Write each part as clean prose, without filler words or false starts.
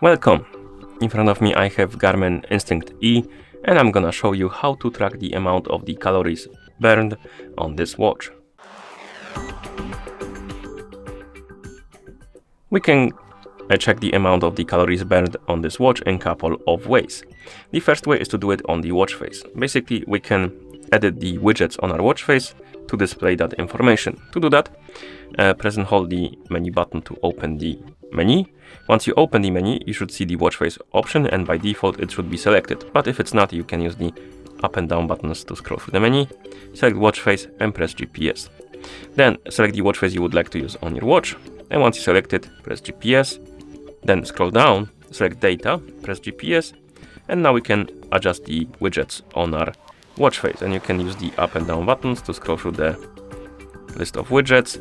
Welcome! In front of me I have Garmin Instinct E, and I'm gonna show you how to track the amount of the calories burned on this watch. We can check the amount of the calories burned on this watch in a couple of ways. The first way is to do it on the watch face. Basically, we can edit the widgets on our watch face to display that information. To do that, press and hold the menu button to open the menu. Once you open the menu, you should see the watch face option, and by default it should be selected. But if it's not, you can use the up and down buttons to scroll through the menu, select watch face and press GPS. Then select the watch face you would like to use on your watch, and once you select it, press GPS. Then scroll down, select data, press GPS, and now we can adjust the widgets on our watch face, and you can use the up and down buttons to scroll through the list of widgets.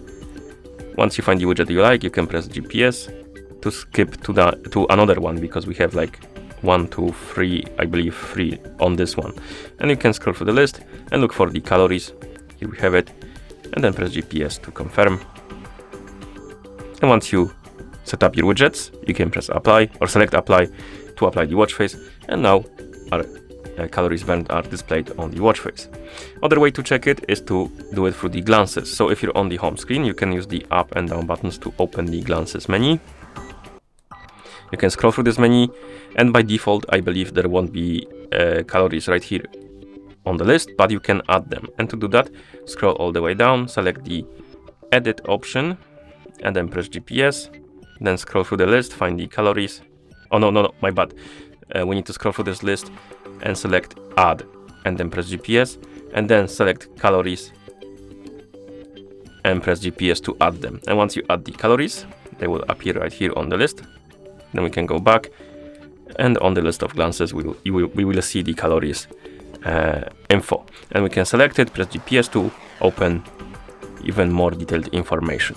Once you find the widget you like, you can press GPS to skip to another one, because we have like 1, 2, 3, I believe 3 on this one. And you can scroll through the list and look for the calories. Here we have it, and then press GPS to confirm. And once you set up your widgets, you can press apply or select apply to apply the watch face, and now our calories burned are displayed on the watch face. Other way to check it is to do it through the glances. So if you're on the home screen, you can use the up and down buttons to open the glances menu. You can scroll through this menu, and by default I believe there won't be calories right here on the list, but you can add them. And to do that, scroll all the way down, select the edit option, and then press GPS. Then scroll through the list, find the calories. Oh no, my bad. We need to scroll through this list and select add, and then press GPS, and then select calories and press GPS to add them. And once you add the calories, they will appear right here on the list. Then we can go back, and on the list of glances we will see the calories info, and we can select it, press GPS to open even more detailed information.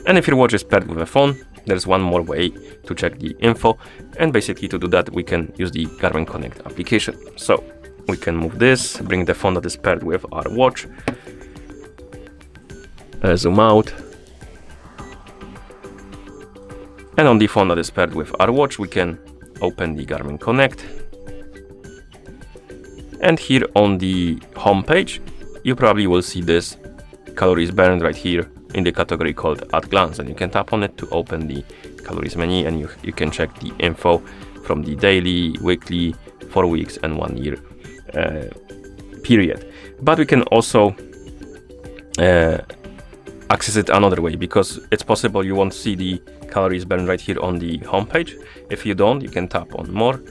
And if your watch is paired with a phone, there's one more way to check the info, and basically to do that we can use the Garmin Connect application. So we can move this, bring the phone that is paired with our watch, zoom out, and on the phone that is paired with our watch we can open the Garmin Connect. And here on the home page you probably will see this calories burned right here in the category called At Glance, and you can tap on it to open the calories menu, and you can check the info from the daily, weekly, 4 weeks and 1 year period. But we can also access it another way, because it's possible you won't see the calories burned right here on the home page. If you don't, you can tap on more,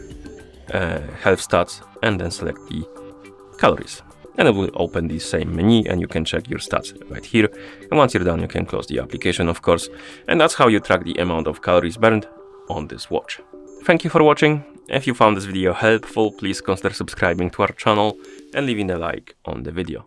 health stats, and then select the calories. And it will open the same menu, and you can check your stats right here. And once you're done, you can close the application, of course. And that's how you track the amount of calories burned on this watch. Thank you for watching. If you found this video helpful, please consider subscribing to our channel and leaving a like on the video.